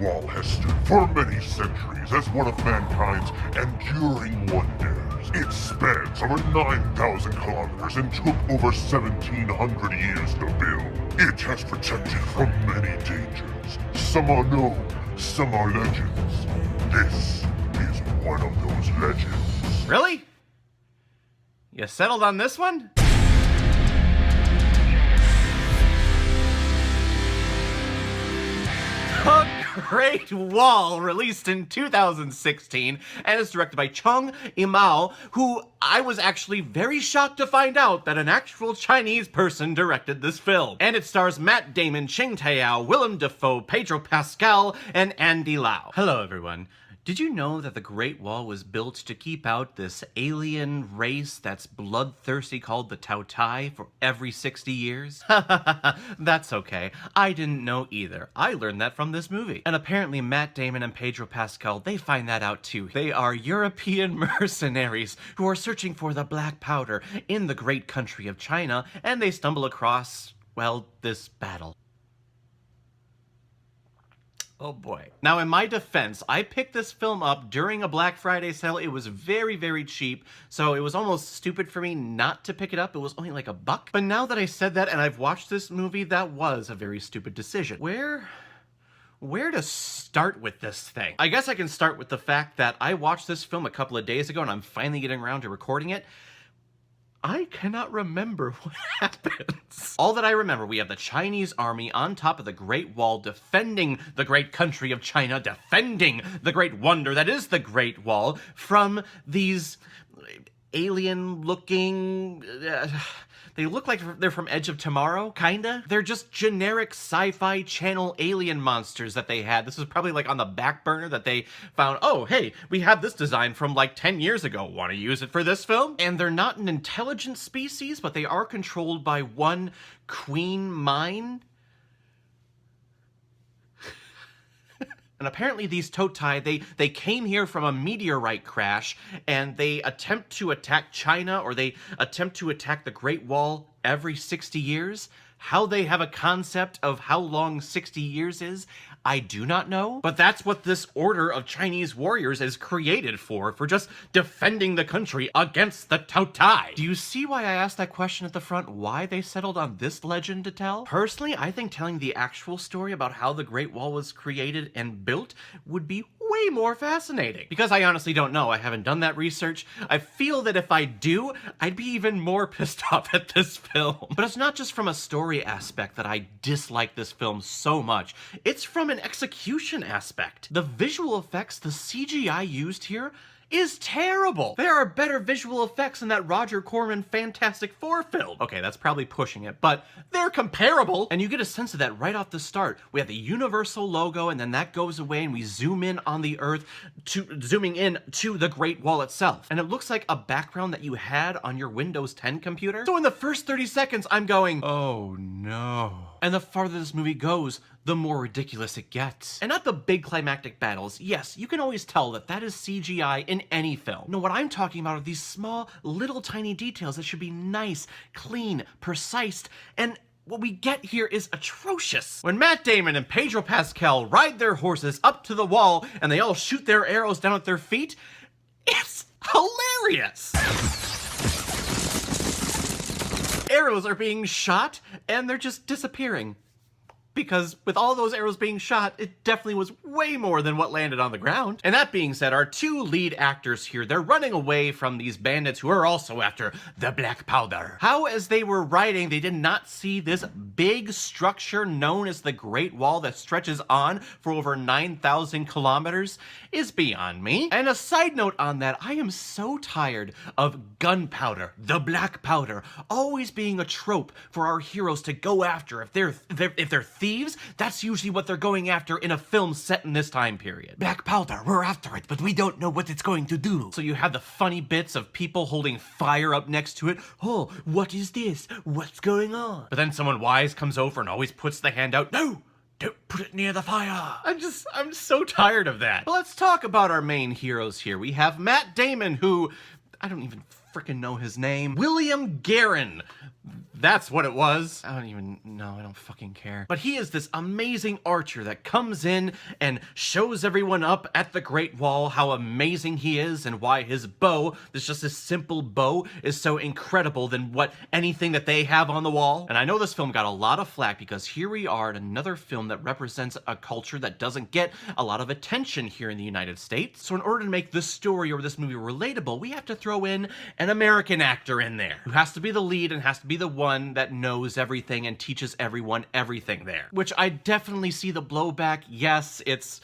Wall has stood for many centuries as one of mankind's enduring wonders. It spans over 9,000 kilometers and took over 1,700 years to build. It has protected from many dangers. Some are known, some are legends. This is one of those legends. Really? You settled on this one? The Great Wall, released in 2016, and is directed by Chung Imao, who I was actually very shocked to find out that an actual Chinese person directed this film. And it stars Matt Damon, Ching Taiyao, Willem Dafoe, Pedro Pascal, and Andy Lau. Hello, everyone. Did you know that the Great Wall was built to keep out this alien race that's bloodthirsty called the Tao Tai for every 60 years? That's okay. I didn't know either. I learned that from this movie. And apparently Matt Damon and Pedro Pascal, they find that out too. They are European mercenaries who are searching for the black powder in the great country of China, and they stumble across, well, this battle. Oh boy. Now, in my defense, I picked this film up during a Black Friday sale. It was very, very cheap, so it was almost stupid for me not to pick it up. It was only like $1. But now that I said that and I've watched this movie, that was a very stupid decision. Where to start with this thing? I guess I can start with the fact that I watched this film a couple of days ago and I'm finally getting around to recording it. I cannot remember what happens. All that I remember, we have the Chinese army on top of the Great Wall defending the great country of China, defending the great wonder that is the Great Wall from these alien-looking... they look like they're from Edge of Tomorrow, kinda. They're just generic sci-fi channel alien monsters that they had. This was probably like on the back burner that they found, oh, hey, we have this design from like 10 years ago. Want to use it for this film? And they're not an intelligent species, but they are controlled by one queen mind. And apparently these Totai, they came here from a meteorite crash, and they attempt to attack China, or they attempt to attack the Great Wall every 60 years. How they have a concept of how long 60 years is, I do not know. But that's what this order of Chinese warriors is created for just defending the country against the Tao Tai. Do you see why I asked that question at the front, why they settled on this legend to tell? Personally, I think telling the actual story about how the Great Wall was created and built would be way more fascinating. Because I honestly don't know. I haven't done that research. I feel that if I do, I'd be even more pissed off at this film. But it's not just from a story aspect that I dislike this film so much. It's from an execution aspect. The visual effects, the CGI used here, is terrible. There are better visual effects in that Roger Corman Fantastic Four film. Okay, that's probably pushing it, but they're comparable. And you get a sense of that right off the start. We have the Universal logo, and then that goes away, and we zoom in on the Earth, zooming in to the Great Wall itself. And it looks like a background that you had on your Windows 10 computer. So in the first 30 seconds, I'm going, oh no. And the farther this movie goes, the more ridiculous it gets. And not the big climactic battles. Yes, you can always tell that that is CGI in any film. No, what I'm talking about are these small, little tiny details that should be nice, clean, precise, and what we get here is atrocious. When Matt Damon and Pedro Pascal ride their horses up to the wall and they all shoot their arrows down at their feet, it's hilarious. Arrows are being shot and they're just disappearing. Because with all those arrows being shot, it definitely was way more than what landed on the ground. And that being said, our two lead actors here, they're running away from these bandits who are also after the black powder. How, as they were riding, they did not see this big structure known as the Great Wall that stretches on for over 9,000 kilometers is beyond me. And a side note on that, I am so tired of gunpowder, the black powder, always being a trope for our heroes to go after. If they're thieves, that's usually what they're going after in a film set in this time period. Black powder, we're after it, but we don't know what it's going to do. So you have the funny bits of people holding fire up next to it. Oh, what is this? What's going on? But then someone wise comes over and always puts the hand out. No! Don't put it near the fire. I'm so tired of that. But let's talk about our main heroes here. We have Matt Damon, who, I don't even frickin' know his name. William Guerin. That's what it was. I don't even know. I don't fucking care. But he is this amazing archer that comes in and shows everyone up at the Great Wall how amazing he is and why his bow, this just this simple bow, is so incredible than what anything that they have on the wall. And I know this film got a lot of flack because here we are in another film that represents a culture that doesn't get a lot of attention here in the United States. So in order to make this story or this movie relatable, we have to throw in an American actor in there who has to be the lead and has to be the one that knows everything and teaches everyone everything there. Which I definitely see the blowback. Yes, it's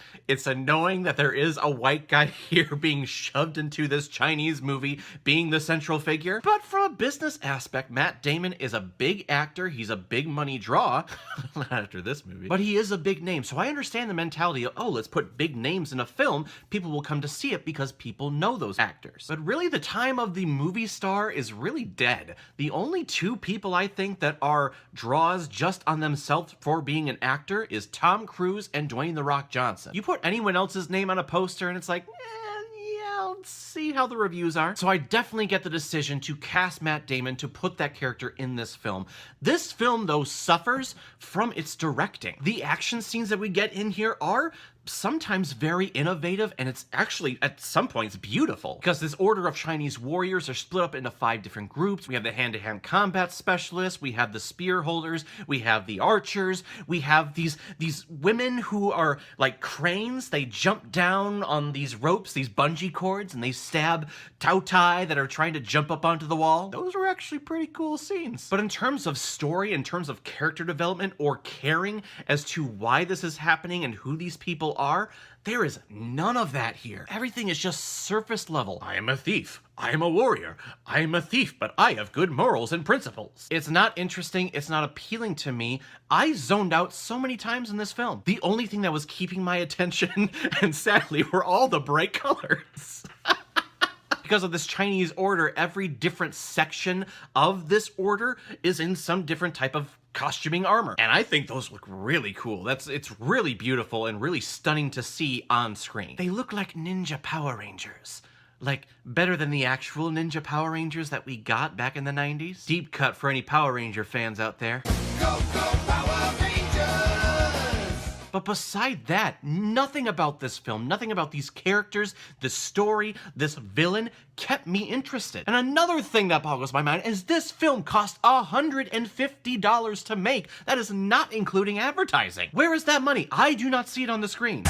annoying that there is a white guy here being shoved into this Chinese movie being the central figure. But from a business aspect, Matt Damon is a big actor. He's a big money draw. Not after this movie. But he is a big name. So I understand the mentality of, oh, let's put big names in a film. People will come to see it because people know those actors. But really, the time of the movie star is really dead. The only two people I think that are draws just on themselves for being an actor is Tom Cruise and Dwayne "The Rock" Johnson. You put anyone else's name on a poster and it's like, yeah, let's see how the reviews are. So I definitely get the decision to cast Matt Damon to put that character in this film. This film, though, suffers from its directing. The action scenes that we get in here are sometimes very innovative, and it's actually at some points beautiful because this order of Chinese warriors are split up into 5 different groups. We have the hand-to-hand combat specialists, we have the spear holders, we have the archers, we have these women who are like cranes. They jump down on these ropes, these bungee cords, and they stab Tao Tai that are trying to jump up onto the wall. Those were actually pretty cool scenes. But in terms of story, in terms of character development or caring as to why this is happening and who these people are, there is none of that here. Everything is just surface level. I am a thief. I am a warrior. I am a thief, but I have good morals and principles. It's not interesting. It's not appealing to me. I zoned out so many times in this film. The only thing that was keeping my attention, and sadly, were all the bright colors. Because of this Chinese order, every different section of this order is in some different type of costuming armor. And I think those look really cool. It's really beautiful and really stunning to see on screen. They look like Ninja Power Rangers. Like, better than the actual Ninja Power Rangers that we got back in the 90s. Deep cut for any Power Ranger fans out there. Go, go, Power Rangers! But beside that, nothing about this film, nothing about these characters, this story, this villain kept me interested. And another thing that boggles my mind is this film cost $150 to make. That is not including advertising. Where is that money? I do not see it on the screen.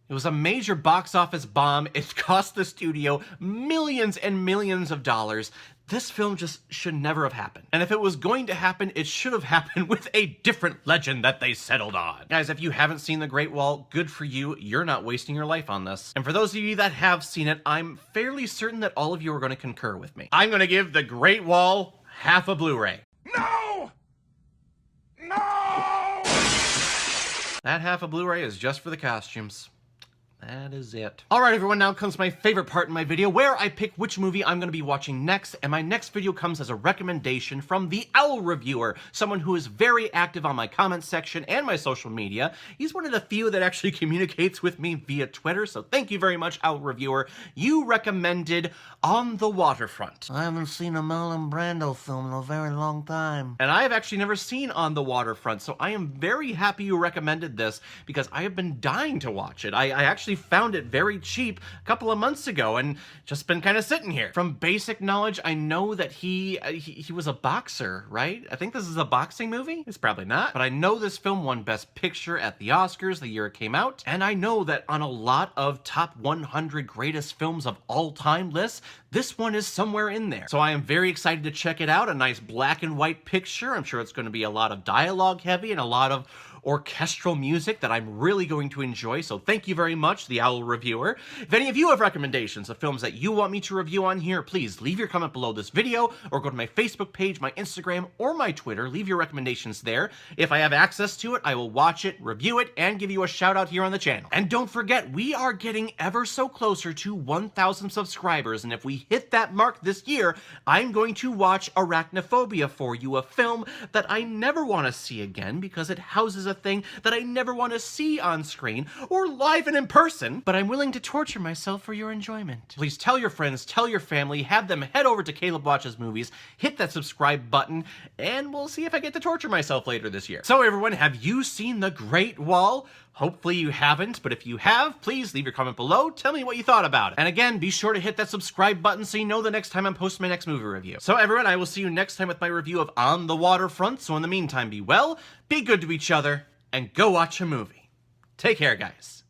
It was a major box office bomb. It cost the studio millions and millions of dollars. This film just should never have happened. And if it was going to happen, it should have happened with a different legend that they settled on. Guys, if you haven't seen The Great Wall, good for you. You're not wasting your life on this. And for those of you that have seen it, I'm fairly certain that all of you are going to concur with me. I'm going to give The Great Wall half a Blu-ray. No! No! That half a Blu-ray is just for the costumes. That is it. Alright everyone, now comes my favorite part in my video where I pick which movie I'm going to be watching next, and my next video comes as a recommendation from the Owl Reviewer, someone who is very active on my comment section and my social media. He's one of the few that actually communicates with me via Twitter, so thank you very much, Owl Reviewer. You recommended On the Waterfront. I haven't seen a Marlon Brando film in a very long time. And I've actually never seen On the Waterfront, so I am very happy you recommended this because I have been dying to watch it. I actually found it very cheap a couple of months ago and just been kind of sitting here. From basic knowledge, I know that he was a boxer, right? I think this is a boxing movie. It's probably not, but I know this film won Best Picture at the Oscars the year it came out, and I know that on a lot of top 100 greatest films of all time lists, this one is somewhere in there. So I am very excited to check it out. A nice black and white picture. I'm sure it's going to be a lot of dialogue heavy and a lot of orchestral music that I'm really going to enjoy, so thank you very much, the Owl Reviewer. If any of you have recommendations of films that you want me to review on here, please leave your comment below this video, or go to my Facebook page, my Instagram, or my Twitter. Leave your recommendations there. If I have access to it, I will watch it, review it, and give you a shout out here on the channel. And don't forget, we are getting ever so closer to 1,000 subscribers, and if we hit that mark this year, I'm going to watch Arachnophobia for you, a film that I never want to see again because it houses a thing that I never want to see on screen or live and in person, but I'm willing to torture myself for your enjoyment. Please tell your friends, tell your family, have them head over to Caleb Watches Movies, hit that subscribe button, and we'll see if I get to torture myself later this year. So everyone, have you seen The Great Wall? Hopefully you haven't, but if you have, please leave your comment below, tell me what you thought about it. And again, be sure to hit that subscribe button so you know the next time I'm posting my next movie review. So everyone, I will see you next time with my review of On the Waterfront, so in the meantime, be well, be good to each other, and go watch a movie. Take care, guys.